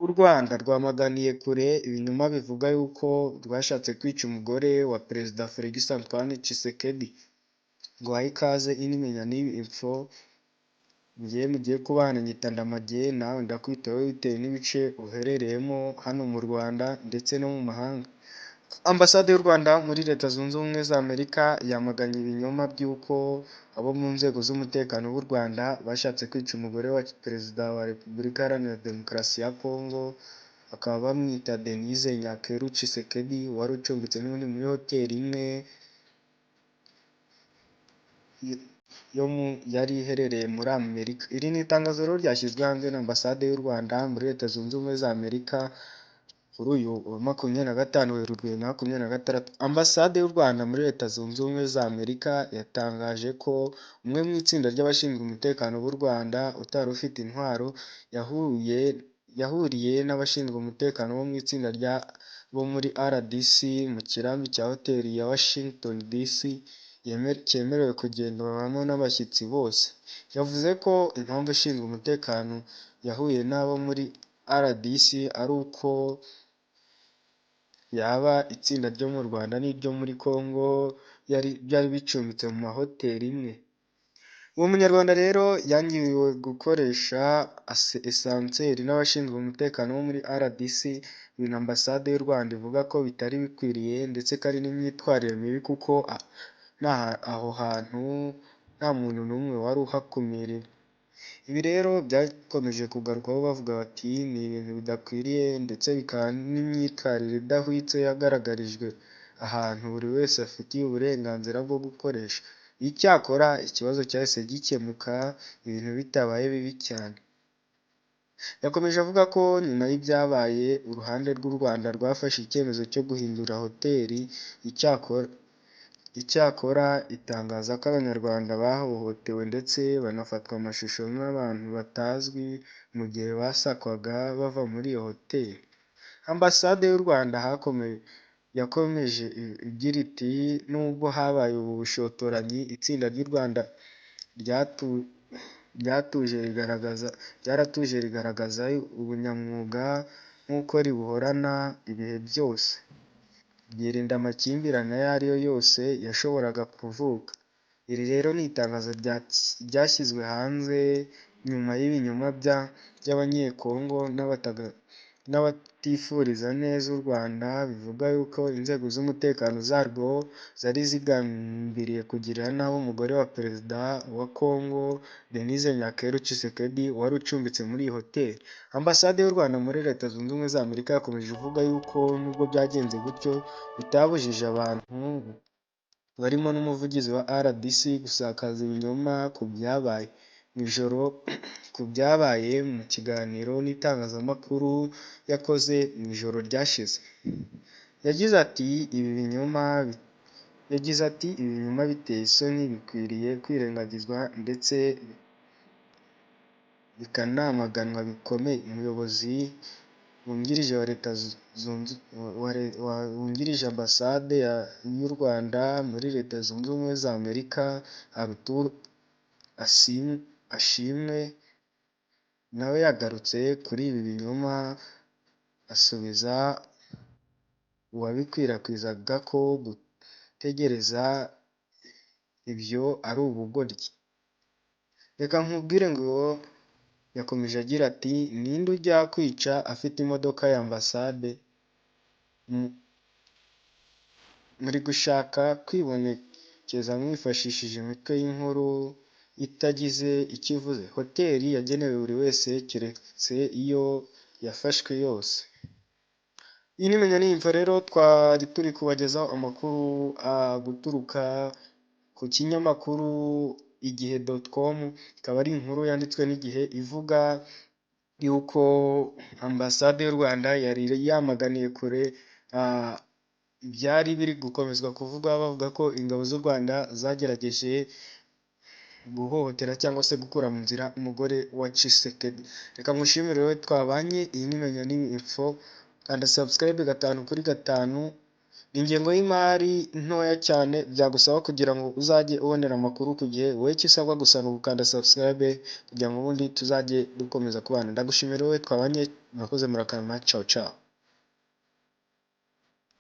U Rwanda rwamaganiye kure ibinyoma bivuga yuko rwashatse kwica umugore wa Perezida Felix Antoine Tshisekedi. Nguhaye ikaze inimenya n'ibi info, njye mugiye kubana nyita Ndamage, nawe ndakwitaho bitewe n'ibice uherereyemo hano mu Rwanda ndetse no mu mahanga. Ambasade y'u Rwanda muri Leta Zunze Ubumwe za Amerika yamaganye ibinyoma by'uko abo mu nzego z'umutekano b'u Rwanda bashatse kwica umugore wa Perezida wa Repubulika Iharanira Demokarasi ya Kongo, bakaba bamwita Denise Nyakeru Tshisekedi, wari ucumbitse n'ubundi muri hoteli imwe yari iherereye muri Amerika. Iri ni itangazo rero ryashyizwe hanze na Ambasade y'u Rwanda muri Leta Zunze Ubumwe za Amerika kuri uyu wa 25 Werurwe 2026. Ambasade y'u Rwanda muri Leta Zunze Ubumwe za Amerika yatangaje ko umwe mu itsinda ry'abashinzwe umutekano b'u Rwanda utari ufite intwaro yahuriye n'abashinzwe umutekano bo mu itsinda bo muri RDC mu kirambi cya hoteli ya Washington DC cyemerewe kugenderwamo n'abashyitsi bose. Yavuze ko impamvu ishinzwe umutekano yahuye n'abo muri RDC ari uko yaba itsinda ryo mu Rwanda n'iryo muri Congo byari bicumbitse mu mahoteli imwe. Uwo munyarwanda rero yangiwe gukoresha esanseri n'abashinzwe umutekano bo muri RDC. Ibintu Ambasade y'u Rwanda ivuga ko bitari bikwiriye ndetse ko ari n'imyitwarire mibi kuko aho hantu nta muntu n'umwe wari uhakumiriwe. Ibi rero byakomeje kugarukwaho bavuga bati ni ibintu bidakwiriye ndetse bikaba n'imyitwarire idahwitse yagaragarijwe ahantu buri wese afitiye uburenganzira bwo gukoresha. Icyakora ikibazo cyahise gikemuka ibintu bitabaye bibi cyane. Yakomeje avuga ko nyuma y'ibyabaye uruhande rw'u Rwanda rwafashe icyemezo cyo guhindura hoteli. Icyakora itangaza ko Abanyarwanda bahohotewe ndetse banafatwa amashusho n'abantu batazwi mu gihe basakwaga bava muri iyo hoteli. Ambasade y'u Rwanda yakomeje igira iti nubwo habaye ubu bushotoranyi, itsinda ry'u Rwanda ryaratuje rigaragaza ubunyamwuga nk'uko ribuhorana ibihe byose, ryirinda amakimbirane ayo ari yo yose yashoboraga kuvuka. Iri rero ni itangazo ryashyizwe hanze nyuma y'ibinyoma by'Abanyekongo n'abatifuriza neza u Rwanda bivuga yuko inzego z'umutekano zarwo zari zigambiriye kugirira nabi umugore wa Perezida wa Kongo Denise Nyakeru Tshisekedi wari ucumbitse muri iyi hoteli. Ambasade y'u Rwanda muri Leta Zunze Ubumwe za Amerika yakomeje ivuga yuko nubwo byagenze gutyo bitabujije abantu barimo n'umuvugizi wa RDC gusakaza ibinyoma ku byabaye mu kiganiro n'itangazamakuru yakoze mu ijoro ryashize. Yagize ati ibi binyoma biteye isoni, bikwiriye kwirengagizwa ndetse bikanamaganwa bikomeye. Umuyobozi wungirije wa Leta wungirije Ambasade y'u Rwanda muri Leta Zunze Ubumwe za Amerika Arthur Ashimwe nawe yagarutse kuri ibi binyoma asubiza uwabikwirakwizaga ko gutegereza ibyo ari ubugoryi. Reka nkubwire ngo yakomeje agira ati ninde ujya kwica afite imodoka ya Ambasade? Muri gushaka kwibonekeza mwifashishije imitwe y'inkuru itagize icyo ivuze. Hoteli yagenewe buri wese keretse iyo yafashwe yose. Iyi ni Menya n'Iyumvo rero twari turi kubagezaho amakuru guturuka ku kinyamakuru igihe.com, ikaba ari inkuru yanditswe n'Igihe ivuga yuko Ambasade y'u Rwanda yari yamaganiye kure ibyari biri gukomezwa kuvugwa bavuga ko ingabo z'u Rwanda zagerageje guhohotera cyangwa se gukura mu nzira umugore wa Tshisekedi. Reka mushimire rero twabanye. Iyi ni Menya n'Iyumvo, kanda subscribe 5 kuri 5 ingengo y'imari ntoya cyane byagusaba kugira ngo uzajye ubonera amakuru ku gihe, wowe icyo usabwa gusa ni ugukanda subscribe kugira ngo ubundi tuzajye dukomeza kubana. Ndagushimira wowe twabanye, murakoze murakarama, ciao ciao.